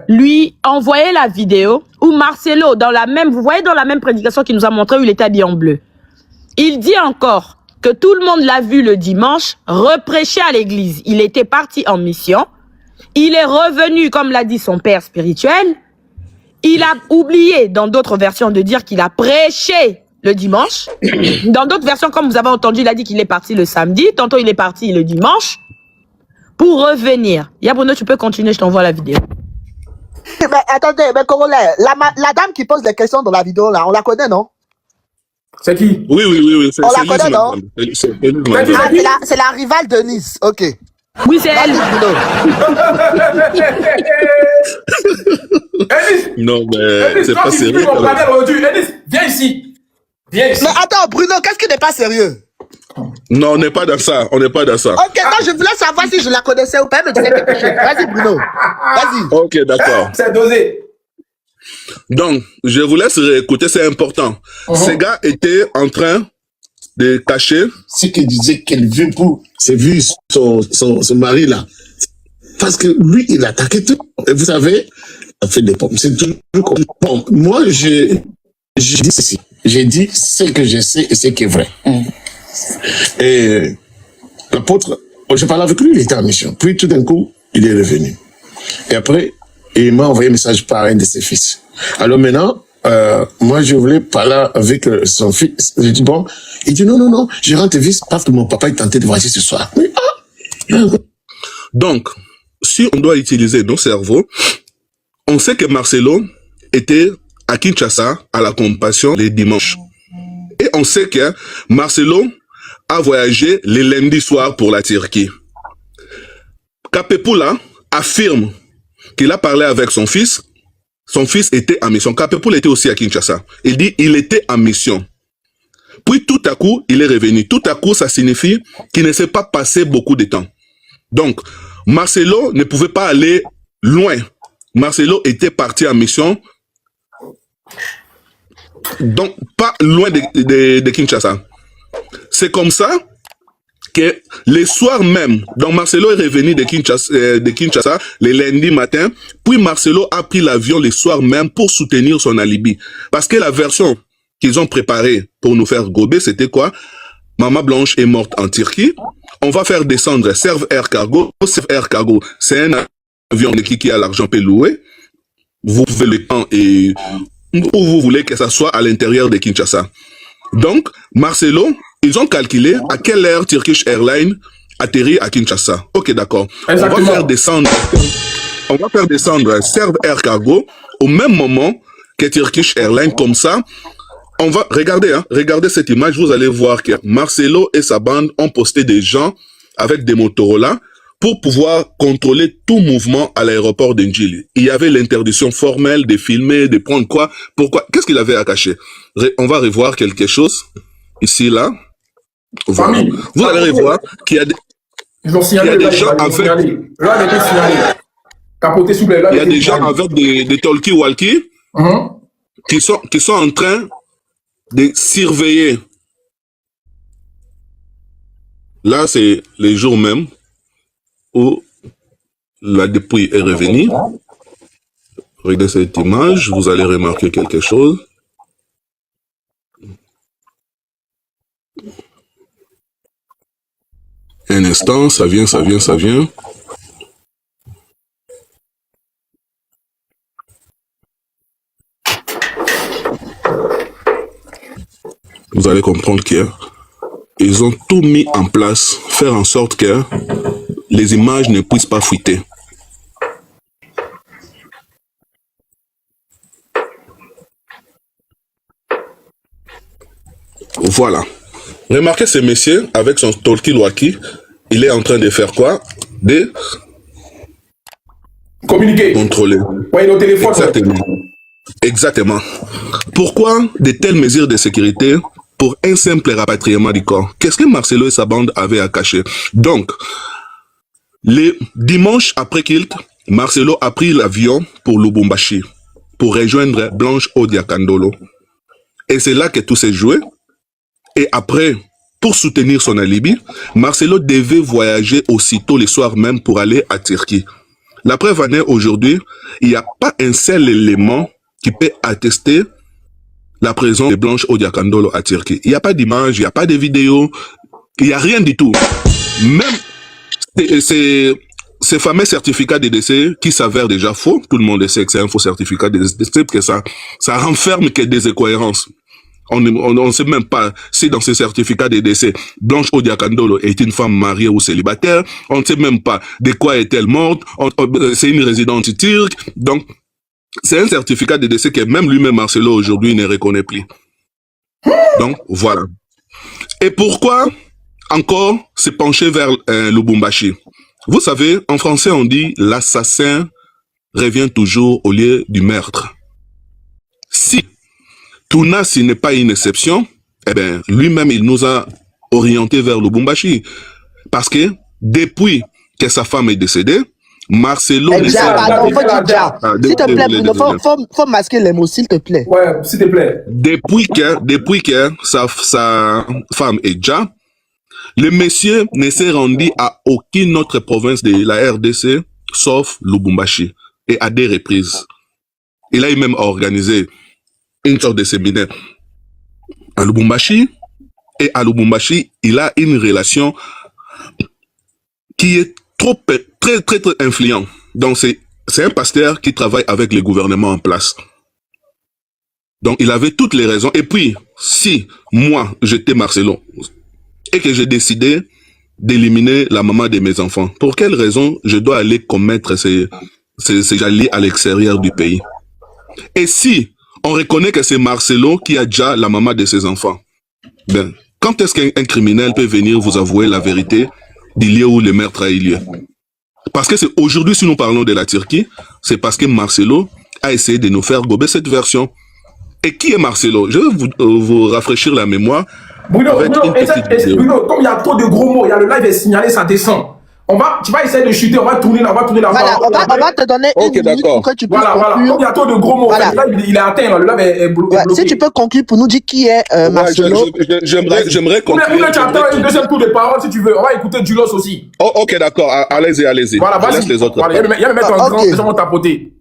lui envoyer la vidéo où Marcelo, vous voyez dans la même prédication qu'il nous a montré où il était habillé en bleu. Il dit encore que tout le monde l'a vu le dimanche reprêcher à l'église. Il était parti en mission. Il est revenu, comme l'a dit son père spirituel. Il a oublié, dans d'autres versions, de dire qu'il a prêché le dimanche. Dans d'autres versions, comme vous avez entendu, il a dit qu'il est parti le samedi. Tantôt, il est parti le dimanche pour revenir. Bruno, tu peux continuer, je t'envoie la vidéo. Mais attendez, mais Congolais, la dame qui pose des questions dans la vidéo, là, on la connaît, non? C'est qui? Oui. On la connaît, non? C'est la rivale de Nice, ok. Oui, c'est elle. Non, mais c'est pas sérieux. Viens ici. Mais attends, Bruno, qu'est-ce qui n'est pas sérieux? Non, on n'est pas dans ça. Ok, non, je voulais savoir si je la connaissais ou pas, mais tu sais quelque chose. Vas-y, Bruno. Vas-y. Ok, d'accord. C'est dosé. Donc, je vous laisse réécouter, c'est important. Ce gars était en train de cacher. C'est qu'il disait qu'elle veut pour séduire son mari là. Parce que lui, il attaquait tout. Et vous savez, fait des pommes. C'est toujours comme bon. Moi, j'ai dit ceci. J'ai dit ce que je sais et ce qui est vrai. Et l'apôtre, je parlais avec lui, il était en mission. Puis tout d'un coup, il est revenu. Et après, il m'a envoyé un message par un de ses fils. Alors maintenant, moi, je voulais parler avec son fils. J'ai dit, bon, il dit, non, je rentre vite parce que mon papa est tenté de voyager ce soir. Mais, Donc, si on doit utiliser nos cerveaux, on sait que Marcelo était à Kinshasa à la Compassion les dimanches. Et on sait que Marcelo a voyagé les lundis soirs pour la Turquie. Kapepula affirme qu'il a parlé avec son fils. Son fils était en mission. Kapepula était aussi à Kinshasa. Il dit il était en mission. Puis tout à coup, il est revenu. Tout à coup, ça signifie qu'il ne s'est pas passé beaucoup de temps. Donc, Marcelo ne pouvait pas aller loin. Marcelo était parti en mission, donc pas loin de Kinshasa. C'est comme ça que les soirs même, donc Marcelo est revenu de Kinshasa le lundi matin, puis Marcelo a pris l'avion les soirs même pour soutenir son alibi. Parce que la version qu'ils ont préparée pour nous faire gober, c'était quoi? Maman Blanche est morte en Turquie. On va faire descendre Serve Air Cargo. Serve Air Cargo, c'est un avion qui a l'argent peut louer. Vous pouvez le prendre et où vous voulez que ça soit à l'intérieur de Kinshasa. Donc, Marcelo, ils ont calculé à quelle heure Turkish Airlines atterrit à Kinshasa. Ok, d'accord. On va faire descendre Serve Air Cargo au même moment que Turkish Airlines, comme ça. On va, regardez cette image, vous allez voir que Marcelo et sa bande ont posté des gens avec des Motorola pour pouvoir contrôler tout mouvement à l'aéroport d'Ndjili. Il y avait l'interdiction formelle de filmer, de prendre quoi, pourquoi, qu'est-ce qu'il avait à cacher? On va revoir quelque chose, ici, là. Voilà. Vous allez revoir qu'il y a des, ils ont signalé, il y a des gens avec, il y a des gens avec des talkie-walkie qui sont en train de surveiller. Là, c'est les jours même où la dépouille est revenue. Regardez cette image, vous allez remarquer quelque chose. Un instant, ça vient. Vous allez comprendre qu'ils ont tout mis en place, faire en sorte que les images ne puissent pas fuiter. Voilà. Remarquez ce monsieur avec son talkie-walkie, il est en train de faire quoi? De communiquer. Contrôler. Ouais, nos téléphones. Exactement. Exactement. Pourquoi de telles mesures de sécurité pour un simple rapatriement du corps? Qu'est-ce que Marcelo et sa bande avaient à cacher? Donc, les dimanches après Kilt, Marcelo a pris l'avion pour Lubumbashi, pour rejoindre Blanche Odiakandolo. Et c'est là que tout s'est joué. Et après, pour soutenir son alibi, Marcelo devait voyager aussitôt le soir même pour aller à Turquie. La preuve en est aujourd'hui, il n'y a pas un seul élément qui peut attester la présence de Blanche Odiakandolo à Turquie. Il n'y a pas d'image, il n'y a pas de vidéo, il n'y a rien du tout. Même ces fameux certificats de décès qui s'avèrent déjà faux, tout le monde sait que c'est un faux certificat de décès, que ça renferme que des incohérences. On ne sait même pas si dans ces certificats de décès, Blanche Odiakandolo est une femme mariée ou célibataire. On ne sait même pas de quoi est-elle morte. C'est une résidente turque. Donc, c'est un certificat de décès que même lui-même, Marcelo, aujourd'hui, ne reconnaît plus. Donc, voilà. Et pourquoi encore se pencher vers Lubumbashi? Vous savez, en français, on dit l'assassin revient toujours au lieu du meurtre. Si Tounasi n'est pas une exception, eh bien, lui-même, il nous a orientés vers Lubumbashi. Parce que depuis que sa femme est décédée, Marcelo... S'il te plaît, Bruno, faut masquer les mots, s'il te plaît. Ouais, s'il te plaît. Depuis que sa femme est déjà, le monsieur ne s'est rendu à aucune autre province de la RDC, sauf Lubumbashi, et à des reprises. Il a même organisé une sorte de séminaire à Lubumbashi. Et à Lubumbashi, il a une relation qui est très influente. Donc, c'est un pasteur qui travaille avec le gouvernement en place. Donc, il avait toutes les raisons. Et puis, si moi, j'étais Marcelo, et que j'ai décidé d'éliminer la maman de mes enfants, pour quelle raison je dois aller commettre ces alliés à l'extérieur du pays? Et si on reconnaît que c'est Marcelo qui a déjà la maman de ses enfants, ben, quand est-ce qu'un criminel peut venir vous avouer la vérité du lieu où le meurtre a eu lieu? Parce que c'est aujourd'hui, si nous parlons de la Turquie, c'est parce que Marcelo a essayé de nous faire gober cette version. Et qui est Marcelo? Je vais vous rafraîchir la mémoire. Bruno, comme il y a trop de gros mots, il y a le live est signalé, ça descend. Tu vas essayer de chuter, on va tourner là, Voilà, on va te donner une minute pour que tu puisses conclure. Comme il y a trop de gros mots, voilà. Le live, il est atteint, là, le live est bloqué. Si tu peux conclure pour nous dire qui est Marcelo. J'aimerais conclure. Tu attends un deuxième tour de parole si tu veux. On va écouter Dulos aussi. Oh, ok, d'accord. Allez-y. Voilà, je laisse les autres. Voilà, il y a me mettre en grand, les gens vont tapoter.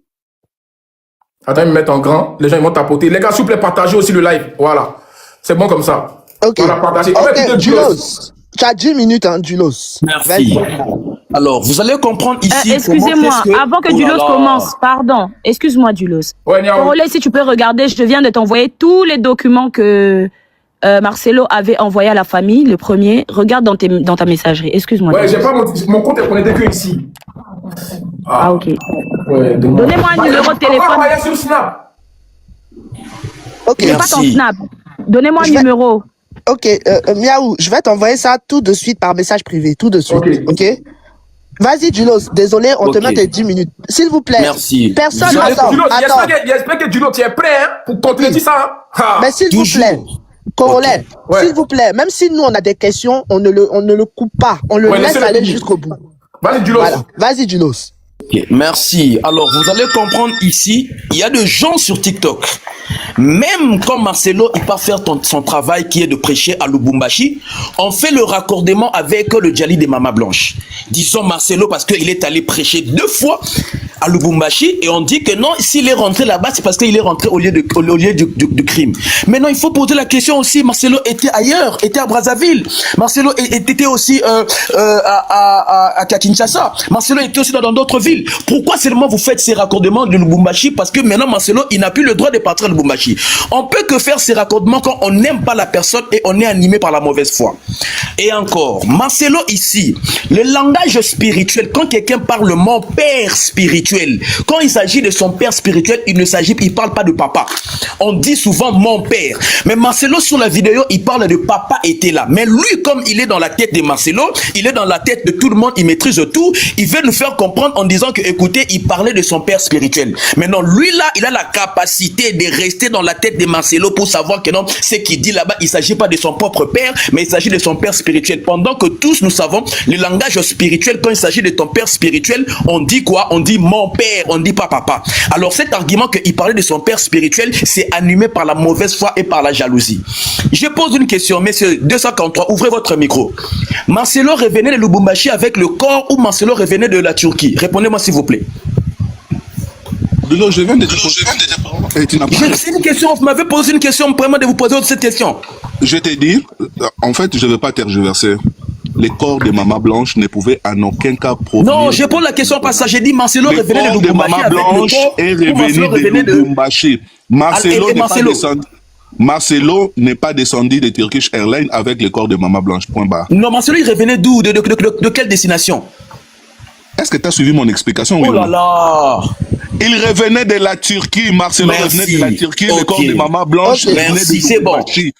Attends, ils me mettent en grand, les gens ils vont tapoter. Les gars, s'il vous plaît, partagez aussi le live. Voilà. C'est bon comme ça. Ok. Voilà, partagez. Ok, Dulos. Tu as 10 minutes, hein, Dulos. Merci. Alors, vous allez comprendre ici. Excusez-moi, avant que Dulos commence, pardon. Excuse-moi, Dulos. Ouais, Corolais, si tu peux regarder, je viens de t'envoyer tous les documents que Marcelo avait envoyés à la famille, le premier. Regarde dans ta messagerie. Excuse-moi. Ouais, j'ai pas mon compte est connecté que ici. Ah, ok. Ouais, donnez-moi un numéro de téléphone. Sur Snap. Ok, c'est pas ton Snap. Donnez-moi un numéro. Ok, Miaou, je vais t'envoyer ça tout de suite par message privé, tout de suite. Ok. Vas-y, Dulos, désolé, on te met tes 10 minutes. S'il vous plaît. Merci. Personne n'attend. J'espère que Dulos, tu es prêt hein, pour compléter ça. Hein? Mais s'il vous plaît, Corolais, s'il vous plaît, même si nous on a des questions, on ne le coupe pas. On le laisse aller jusqu'au bout. Vas-y, Dulos. Voilà. Vas-y, Dulos. Okay, merci. Alors, vous allez comprendre ici, il y a des gens sur TikTok. Même quand Marcelo, il part faire son travail qui est de prêcher à Lubumbashi, on fait le raccordement avec le Djali des Mamas Blanches. Disons Marcelo parce qu'il est allé prêcher 2 fois à Lubumbashi et on dit que non, s'il est rentré là-bas, c'est parce qu'il est rentré au lieu du crime. Maintenant, il faut poser la question aussi, Marcelo était ailleurs, était à Brazzaville. Marcelo était aussi à Kinshasa. Marcelo était aussi dans d'autres villes. Pourquoi seulement vous faites ces raccordements de Lubumbashi? Parce que maintenant Marcelo, il n'a plus le droit de partir à Lubumbashi. On peut que faire ces raccordements quand on n'aime pas la personne et on est animé par la mauvaise foi. Et encore, Marcelo ici, le langage spirituel, quand quelqu'un parle mon père spirituel, quand il s'agit de son père spirituel, il parle pas de papa. On dit souvent mon père. Mais Marcelo sur la vidéo, il parle de papa était là. Mais lui, comme il est dans la tête de Marcelo, il est dans la tête de tout le monde, il maîtrise tout, il veut nous faire comprendre en disant que, écoutez, il parlait de son père spirituel. Maintenant, lui là, il a la capacité de rester dans la tête de Marcelo pour savoir que non, ce qu'il dit là-bas, il ne s'agit pas de son propre père, mais il s'agit de son père spirituel. Pendant que tous nous savons, le langage spirituel, quand il s'agit de ton père spirituel, on dit quoi? On dit mon père, on dit pas papa. Alors cet argument qu'il parlait de son père spirituel, c'est animé par la mauvaise foi et par la jalousie. Je pose une question, messieurs, 243, ouvrez votre micro. Marcelo revenait de Lubumbashi avec le corps ou Marcelo revenait de la Turquie? Répondez-moi s'il vous plaît. Je viens de dire. C'est une question, vous m'avez posé une question, vraiment de vous poser cette question. Je t'ai dit, en fait, je ne veux pas tergiverser. Les corps de Maman Blanche ne pouvaient en aucun cas provenir. Non, je pose la question parce que j'ai dit Marcelo revenait de Lubumbashi avec Blanche est revenu de Lubumbashi. Marcelo n'est pas descendu de Turkish Airlines avec le corps de Maman Blanche. Point barre. Non, Marcelo, il revenait d'où? De quelle destination? Est-ce que tu as suivi mon explication? Oh là là! Il revenait de la Turquie. Marcelo revenait de la Turquie. Le corps de Maman Blanche revenait de Lubumbashi.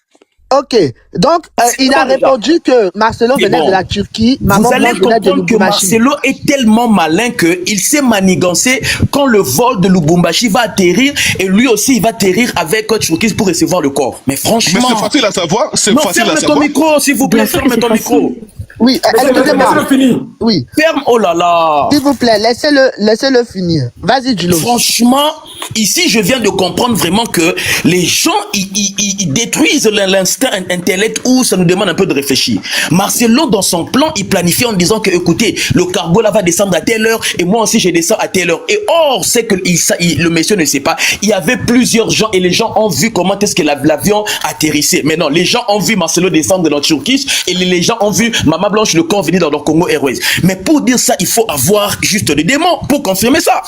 Ok, donc il a répondu que Marcelo venait de la Turquie, Maman Blanche venait de Lubumbashi. Que Marcelo est tellement malin qu'il sait manigancer quand le vol de Lubumbashi va atterrir et lui aussi il va atterrir avec Turquie pour recevoir le corps. Mais franchement... Mais c'est facile à savoir, c'est facile à savoir. Ferme ton micro s'il vous plaît, ferme ton micro. Oui, excusez-moi. Laissez-le finir. Oui. Ferme, oh là là. S'il vous plaît, laissez-le finir. Vas-y, Julos. Franchement, ici, je viens de comprendre vraiment que les gens, ils détruisent l'instinct intellect où ça nous demande un peu de réfléchir. Marcelo, dans son plan, il planifie en disant que, écoutez, le cargo là va descendre à telle heure et moi aussi je descends à telle heure. Et or, c'est que le monsieur ne sait pas. Il y avait plusieurs gens et les gens ont vu comment est-ce que l'avion atterrissait. Mais non, les gens ont vu Marcelo descendre dans Turquie et les gens ont vu Mama Blanche le corps venir dans le Congo Airways. Mais pour dire ça, il faut avoir juste des démons pour confirmer ça.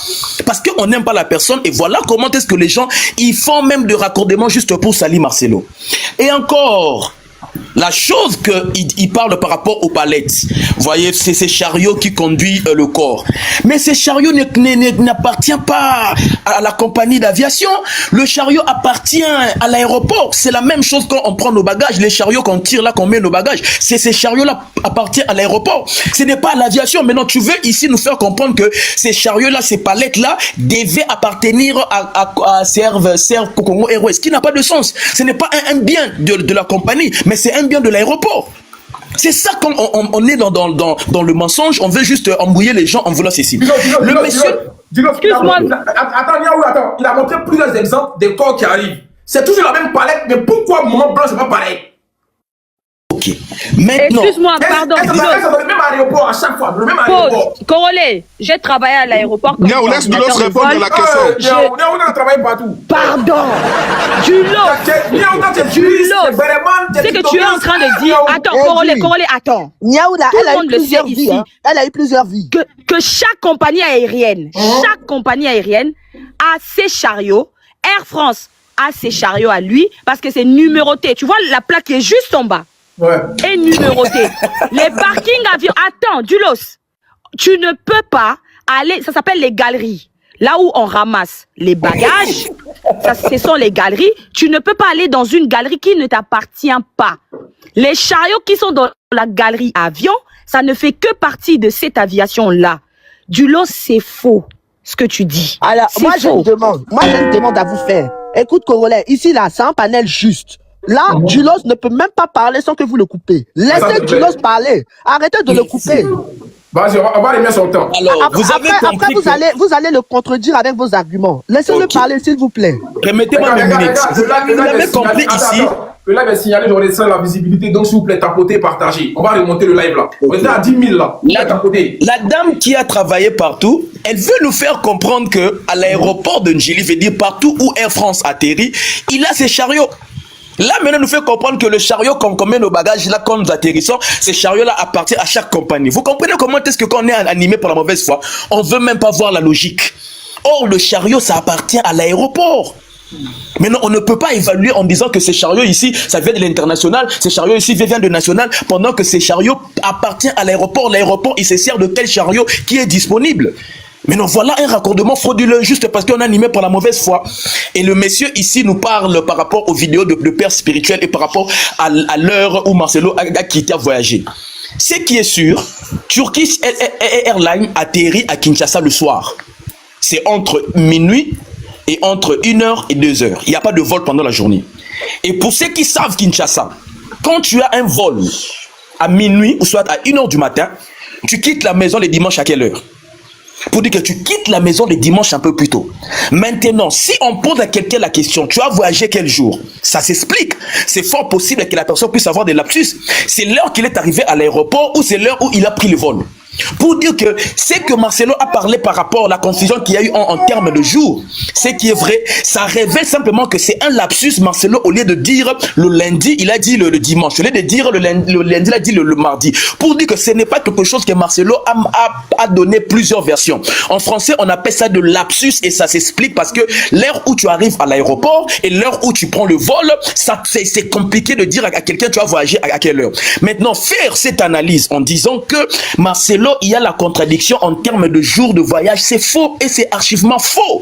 Parce qu'on n'aime pas la personne et voilà comment est-ce que les gens, ils font même de raccordements juste pour salir Marcelo. Et encore, la chose qu'il parle par rapport aux palettes, vous voyez, c'est ces chariots qui conduisent le corps. Mais ces chariots n'appartiennent pas à la compagnie d'aviation. Le chariot appartient à l'aéroport. C'est la même chose quand on prend nos bagages. Les chariots qu'on tire là, qu'on met nos bagages, ces chariots-là appartiennent à l'aéroport. Ce n'est pas à l'aviation. Maintenant, tu veux ici nous faire comprendre que ces chariots-là, ces palettes-là, devaient appartenir à Serve Congo Airways, ce qui n'a pas de sens. Ce n'est pas un bien de la compagnie, mais c'est un bien de l'aéroport. C'est ça quand on est dans le mensonge, on veut juste embrouiller les gens en voulant ceci. Le monsieur... Excuse-moi. Attends, il a montré plusieurs exemples des corps qui arrivent. C'est toujours la même palette, mais pourquoi Moment Blanc, c'est pas pareil? Ok. Maintenant... Excuse-moi, pardon. C'est dans le même aéroport à chaque fois, le même aéroport. Corolé, j'ai travaillé à l'aéroport. Niaou, laisse Dulos répondre à la question. Niaou, on a travaillé partout. Pardon. C'est que tu es en train de dire... Attends, Corolé, attends. Niaou, là, elle a eu plusieurs vies. Hein. Elle a eu plusieurs vies. Que chaque compagnie aérienne, a ses chariots. Air France a ses chariots à lui parce que c'est numéroté. Tu vois la plaque qui est juste en bas. Ouais. Est numéroté. Les parkings avions. Attends, Dulos, tu ne peux pas aller. Ça s'appelle les galeries. Là où on ramasse les bagages, ce sont les galeries. Tu ne peux pas aller dans une galerie qui ne t'appartient pas. Les chariots qui sont dans la galerie avion, ça ne fait que partie de cette aviation-là. Dulos, c'est faux, ce que tu dis. Alors, moi, j'ai une demande à vous faire. Écoute, Corolais, ici, là, c'est un panel juste. Là, Dulos ne peut même pas parler sans que vous le coupez. Laissez Dulos parler. Arrêtez de le couper. Vas-y, on va remettre son temps. Alors, après, vous allez le contredire avec vos arguments. Laissez-le parler, s'il vous plaît. Permettez-moi une minute. Vous avez compris ici. Le live est signalé, je redescends la visibilité. Donc, s'il vous plaît, tapotez, partagez. On va remonter le live là. On est à 10 000 là. La dame qui a travaillé partout, elle veut nous faire comprendre que à l'aéroport de Njili, veut dire partout où Air France atterrit, il a ses chariots. Là, maintenant, nous fait comprendre que le chariot qu'on met nos bagages, là, quand nous atterrissons, ces chariots-là appartiennent à chaque compagnie. Vous comprenez comment est-ce que quand on est animé par la mauvaise foi, on veut même pas voir la logique. Or, le chariot, ça appartient à l'aéroport. Maintenant, on ne peut pas évaluer en disant que ces chariots ici, ça vient de l'international, ces chariots ici viennent de national, pendant que ces chariots appartiennent à l'aéroport. L'aéroport, il se sert de tel chariot qui est disponible. Mais non, voilà un raccordement frauduleux juste parce qu'on est animé par la mauvaise foi. Et le monsieur ici nous parle par rapport aux vidéos de père spirituel et par rapport à l'heure où Marcelo a quitté à voyager. Ce qui est sûr, Turkish Airlines atterrit à Kinshasa le soir. C'est entre minuit et entre 1h et 2h. Il n'y a pas de vol pendant la journée. Et pour ceux qui savent Kinshasa, quand tu as un vol à minuit ou soit à 1h du matin, tu quittes la maison les dimanches à quelle heure? Pour dire que tu quittes la maison le dimanche un peu plus tôt. Maintenant, si on pose à quelqu'un la question, tu as voyagé quel jour? Ça s'explique. C'est fort possible que la personne puisse avoir des lapsus. C'est l'heure qu'il est arrivé à l'aéroport ou c'est l'heure où il a pris le vol. Pour dire que c'est que Marcelo a parlé par rapport à la confusion qu'il y a eu en termes de jours. Ce qui est vrai, ça révèle simplement que c'est un lapsus. Marcelo, au lieu de dire le lundi, il a dit le dimanche. Au lieu de dire le lundi, il a dit le mardi. Pour dire que ce n'est pas quelque chose que Marcelo a donné plusieurs versions. En français, on appelle ça de lapsus et ça s'explique parce que l'heure où tu arrives à l'aéroport et l'heure où tu prends le vol, c'est compliqué de dire à quelqu'un tu vas voyager à quelle heure. Maintenant, faire cette analyse en disant que Marcelo, il y a la contradiction en termes de jours de voyage, c'est faux et c'est archivement faux.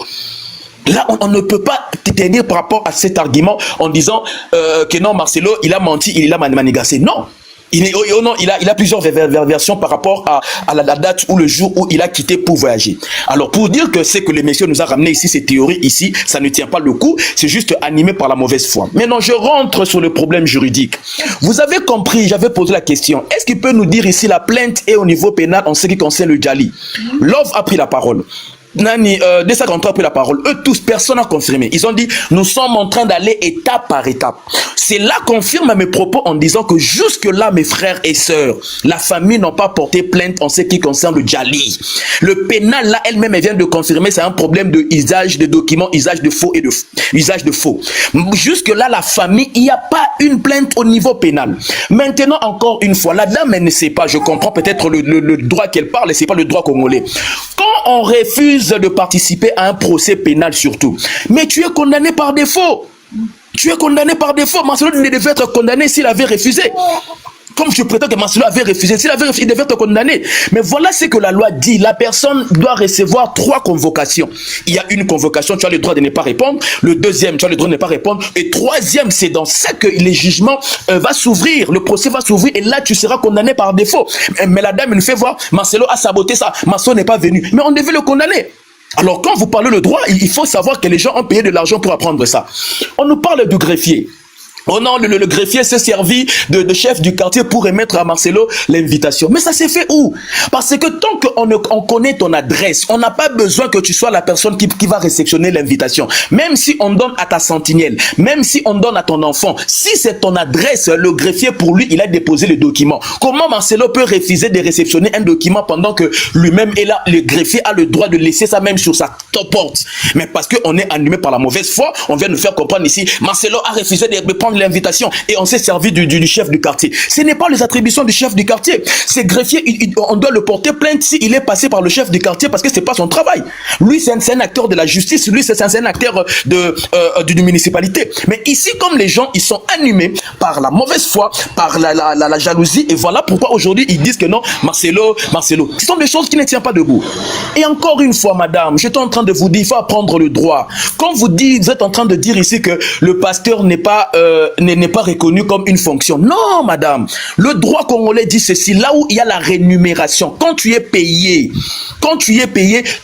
Là, on ne peut pas tenir par rapport à cet argument en disant que non, Marcelo, il a menti, il a manigassé. Non. Il a plusieurs versions par rapport à la date ou le jour où il a quitté pour voyager. Alors, pour dire que c'est que les messieurs nous a ramené ici, ces théories ici, ça ne tient pas le coup, c'est juste animé par la mauvaise foi. Maintenant, je rentre sur le problème juridique. Vous avez compris, j'avais posé la question, est-ce qu'il peut nous dire ici la plainte est au niveau pénal en ce qui concerne le Djali? Love a pris la parole. Nani, Dessa Kanté a pris la parole. Eux tous, personne n'a confirmé. Ils ont dit, nous sommes en train d'aller étape par étape. C'est là confirme mes propos en disant que jusque-là, mes frères et sœurs, la famille n'a pas porté plainte en ce qui concerne le Djali. Le pénal, là, elle-même, elle vient de confirmer, c'est un problème de usage de documents, usage de faux et de usage de faux. Jusque-là, la famille, il n'y a pas une plainte au niveau pénal. Maintenant, encore une fois, la dame, elle ne sait pas, je comprends peut-être le droit qu'elle parle, et c'est pas le droit congolais. Quand on refuse de participer à un procès pénal surtout, mais tu es condamné par défaut. Tu es condamné par défaut. Marcelo ne devait être condamné s'il avait refusé. Comme je prétends que Marcelo avait refusé, s'il avait refusé, il devait être condamné. Mais voilà ce que la loi dit. La personne doit recevoir 3 convocations. Il y a une convocation, tu as le droit de ne pas répondre. Le deuxième, tu as le droit de ne pas répondre. Et troisième, c'est dans ça que les jugements va s'ouvrir. Le procès va s'ouvrir et là, tu seras condamné par défaut. Mais la dame, elle nous fait voir, Marcelo a saboté ça. Marcelo n'est pas venu. Mais on devait le condamner. Alors, quand vous parlez le droit, il faut savoir que les gens ont payé de l'argent pour apprendre ça. On nous parle du greffier. Oh non, le greffier s'est servi de chef du quartier pour remettre à Marcelo l'invitation. Mais ça s'est fait où? Parce que tant qu'on connaît ton adresse, on n'a pas besoin que tu sois la personne qui va réceptionner l'invitation. Même si on donne à ta sentinelle, même si on donne à ton enfant, si c'est ton adresse, le greffier pour lui, il a déposé le document. Comment Marcelo peut refuser de réceptionner un document pendant que lui-même est là? Le greffier a le droit de laisser ça même sur sa porte. Mais parce qu'on est animé par la mauvaise foi, on vient nous faire comprendre ici, Marcelo a refusé de prendre l'invitation et on s'est servi du chef du quartier. Ce n'est pas les attributions du chef du quartier. C'est greffier, on doit le porter plainte s'il est passé par le chef du quartier parce que c'est pas son travail. Lui, c'est un acteur de la justice. Lui, c'est un acteur d'une municipalité. Mais ici, comme les gens, ils sont animés par la mauvaise foi, par la jalousie, et voilà pourquoi aujourd'hui, ils disent que non, Marcelo. Ce sont des choses qui ne tiennent pas debout. Et encore une fois, madame, j'étais en train de vous dire, il faut apprendre le droit. Quand vous êtes en train de dire ici que le pasteur n'est pas reconnu comme une fonction. Non, madame. Le droit congolais dit ceci. Là où il y a la rémunération, quand tu es payé,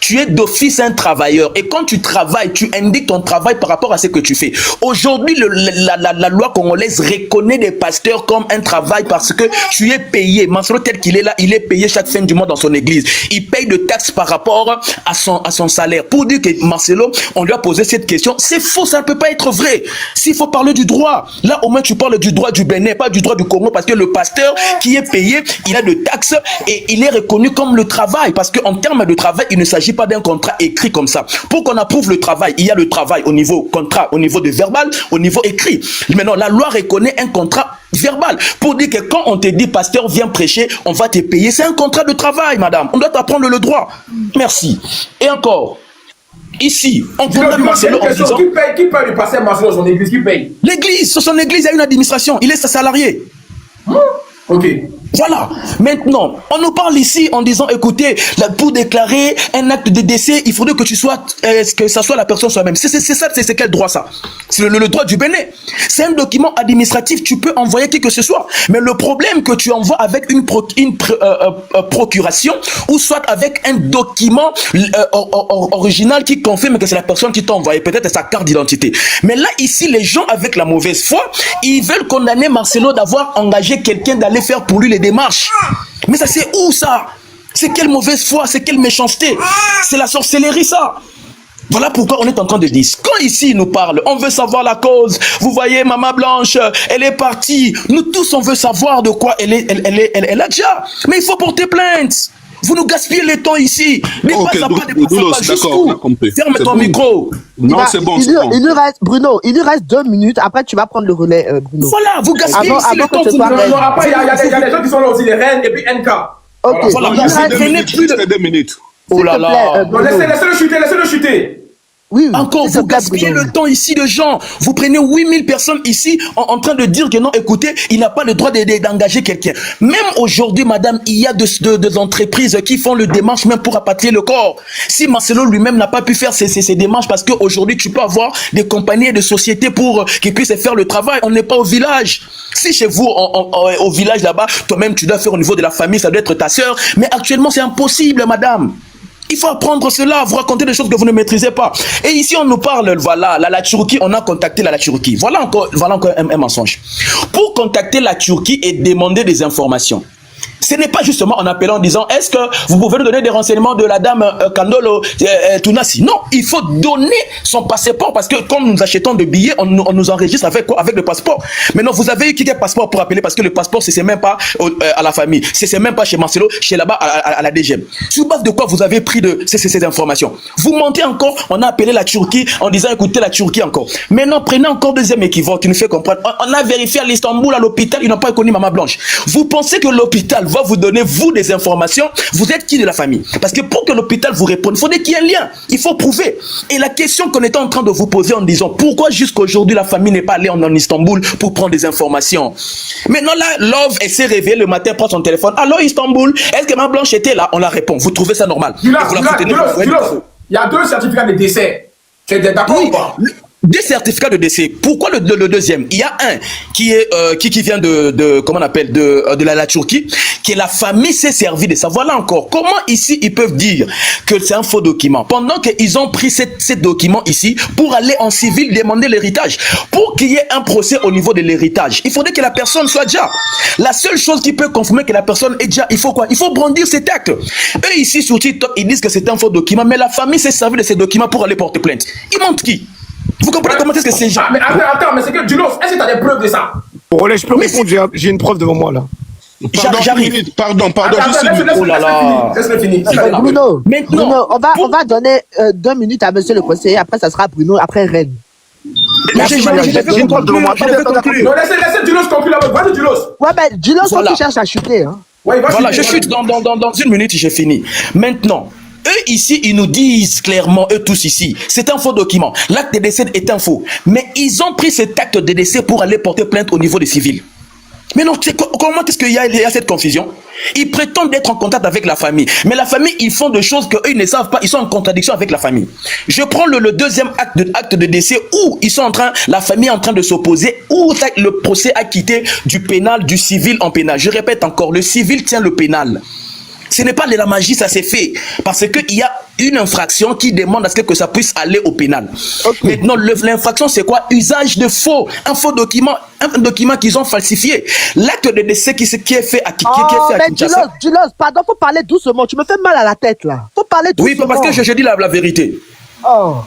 tu es d'office un travailleur. Et quand tu travailles, tu indiques ton travail par rapport à ce que tu fais. Aujourd'hui, la loi congolaise reconnaît les pasteurs comme un travail parce que tu es payé. Marcelo, tel qu'il est là, il est payé chaque fin du mois dans son église. Il paye de taxes par rapport à son salaire. Pour dire que Marcelo, on lui a posé cette question, c'est faux, ça ne peut pas être vrai. S'il faut parler du droit, là au moins tu parles du droit du Bénin, pas du droit du Congo, parce que le pasteur qui est payé, il a de taxes et il est reconnu comme le travail, parce qu'en termes de travail, il ne s'agit pas d'un contrat écrit comme ça. Pour qu'on approuve le travail, il y a le travail au niveau contrat, au niveau de verbal, au niveau écrit. Maintenant, la loi reconnaît un contrat verbal pour dire que quand on te dit pasteur viens prêcher, on va te payer. C'est un contrat de travail, madame. On doit t'apprendre le droit. Merci. Et encore, ici, on condamne Marcelo en disant... Qui paye le pasteur Marcelo dans son église? Qui paye? L'église, sur son église, il y a une administration. Il est sa salarié. Ok. Voilà. Maintenant, on nous parle ici en disant, écoutez, pour déclarer un acte de décès, il faudrait que tu sois, que ça soit la personne soi-même. C'est ça, c'est quel droit ça? C'est le droit du Bénin. C'est un document administratif, tu peux envoyer qui que ce soit. Mais le problème que tu envoies avec une procuration ou soit avec un document original qui confirme que c'est la personne qui t'a envoyé, peut-être sa carte d'identité. Mais là, ici, les gens avec la mauvaise foi, ils veulent condamner Marcelo d'avoir engagé quelqu'un d'aller faire pour lui les démarches. Mais ça, c'est où ça? C'est quelle mauvaise foi? C'est quelle méchanceté? C'est la sorcellerie, ça. Voilà pourquoi on est en train de dire. Quand ici il nous parle, on veut savoir la cause. Vous voyez, Maman Blanche, elle est partie. Nous tous, on veut savoir de quoi elle a déjà. Mais il faut porter plainte. Vous nous gaspillez le temps ici. Ok, d'accord, on a compris. Ferme ton micro. Non, c'est bon. Il nous reste, Bruno, il nous reste 2 minutes. Après, tu vas prendre le relais, Bruno. Voilà, vous gaspillez ici le temps. Après, il y a des gens qui sont là aussi, les reines et puis NK. Ok, voilà, c'est 2 minutes. Oh là là. Laissez-le chuter. Oui, Encore, vous gaspillez le temps ici de gens. Vous prenez 8000 personnes ici en train de dire que non, écoutez, il n'a pas le droit d'engager quelqu'un. Même aujourd'hui, madame, il y a des entreprises qui font le démarche même pour rapatrier le corps. Si Marcelo lui-même n'a pas pu faire ces démarches parce qu'aujourd'hui, tu peux avoir des compagnies et des sociétés pour qu'ils puissent faire le travail. On n'est pas au village. Si chez vous, au village là-bas, toi-même, tu dois faire au niveau de la famille, ça doit être ta sœur. Mais actuellement, c'est impossible, madame. Il faut apprendre cela, vous raconter des choses que vous ne maîtrisez pas. Et ici, on nous parle, voilà, la Turquie, on a contacté la Turquie. Voilà encore un mensonge. Pour contacter la Turquie et demander des informations, ce n'est pas justement en appelant en disant est-ce que vous pouvez nous donner des renseignements de la dame Kandolo Tounassi. Non, il faut donner son passeport parce que comme nous achetons des billets, on nous enregistre avec quoi? Avec le passeport. Maintenant, vous avez eu quel passeport pour appeler parce que le passeport, c'est même pas à la famille, c'est même pas chez Marcelo, chez là-bas à la DGM. Sur base de quoi vous avez pris ces informations? Vous mentez encore, on a appelé la Turquie en disant écoutez la Turquie encore. Maintenant, prenez encore deuxième équivoque qui nous fait comprendre. On a vérifié à l'Istanbul, à l'hôpital, ils n'ont pas reconnu Maman Blanche. Vous pensez que l'hôpital va vous donner, vous, des informations, vous êtes qui de la famille? Parce que pour que l'hôpital vous réponde, il faut qu'il y ait un lien, il faut prouver. Et la question qu'on était en train de vous poser en disant, pourquoi jusqu'aujourd'hui la famille n'est pas allée en Istanbul pour prendre des informations? Maintenant là, Love, elle s'est réveillée le matin, prend son téléphone, allô Istanbul, est-ce que Maman Blanche était là? On la répond, vous trouvez ça normal? Il y a 2 certificats de décès. Tu es d'accord ou pas? Des certificats de décès. Pourquoi le deuxième? Il y a un qui est qui vient comment on appelle de la Turquie, que la famille s'est servie de ça. Voilà encore. Comment ici ils peuvent dire que c'est un faux document pendant qu'ils ont pris ces documents ici pour aller en civil demander l'héritage. Pour qu'il y ait un procès au niveau de l'héritage, il faudrait que la personne soit déjà. La seule chose qui peut confirmer que la personne est déjà, il faut quoi? Il faut brandir cet acte. Eux ici sur TikTok, ils disent que c'est un faux document, mais la famille s'est servie de ces documents pour aller porter plainte. Ils mentent qui? Vous comprenez comment est-ce que c'est... Mais attends, mais c'est que Dulos, est-ce que tu as des preuves de ça? Relais, je peux répondre, j'ai une preuve devant moi là. J'arrive. Pardon, Oh là là. Laisse-le finir. Bruno, Maintenant, on va donner 2 minutes à monsieur le conseiller, après ça sera Bruno, après Rennes. J'ai une preuve devant moi. Non, laissez Dulos conclure avec. Vas-y, Dulos. Ouais, ben, Dulos, Voilà. tu cherches à chuter. Hein. Ouais, Voilà, je chute dans 1 minute, j'ai fini. Maintenant, eux ici, ils nous disent clairement, eux tous ici, c'est un faux document. L'acte de décès est un faux. Mais ils ont pris cet acte de décès pour aller porter plainte au niveau des civils. Mais non, comment est-ce qu'il y a cette confusion? Ils prétendent être en contact avec la famille. Mais la famille, ils font des choses qu'eux, ils ne savent pas. Ils sont en contradiction avec la famille. Je prends le deuxième acte de décès où ils sont la famille est en train de s'opposer, où le procès a quitté du pénal, du civil en pénal. Je répète encore, le civil tient le pénal. Ce n'est pas de la magie, ça s'est fait. Parce qu'il y a une infraction qui demande à ce que ça puisse aller au pénal. Okay. Maintenant, l'infraction, c'est quoi? Usage de faux. Un faux document, un document qu'ils ont falsifié. L'acte de décès qui est fait à Kinshasa. Dulos, pardon, faut parler doucement. Tu me fais mal à la tête, là. Faut parler doucement. Oui, parce que je dis la vérité. Oh.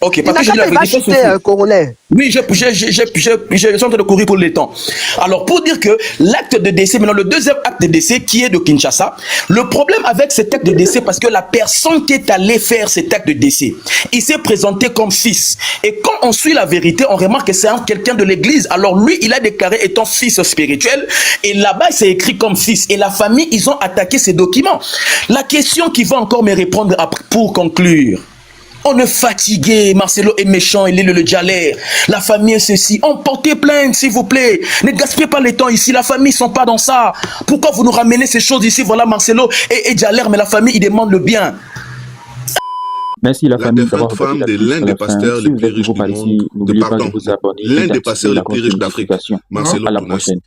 Ok, parce que je dis la vérité. Oui, je suis en train de courir pour le temps. Alors, pour dire que l'acte de décès, maintenant le deuxième acte de décès qui est de Kinshasa, le problème avec cet acte de décès, parce que la personne qui est allée faire cet acte de décès, il s'est présenté comme fils. Et quand on suit la vérité, on remarque que c'est quelqu'un de l'église. Alors lui, il a déclaré étant fils spirituel, et là-bas, c'est écrit comme fils. Et la famille, ils ont attaqué ces documents. La question qui va encore me répondre pour conclure. On est fatigué, Marcelo est méchant, il est le Djaler. La famille est ceci. On portez plainte, s'il vous plaît. Ne gaspillez pas le temps ici. La famille ne sont pas dans ça. Pourquoi vous nous ramenez ces choses ici? Voilà Marcelo et Djaler, mais la famille, il demande le bien. Merci la famille d'avoir femme de l'un des pasteurs les plus riches du monde. L'un des pasteurs les plus riches d'Afrique. Marcelo à la prochaine.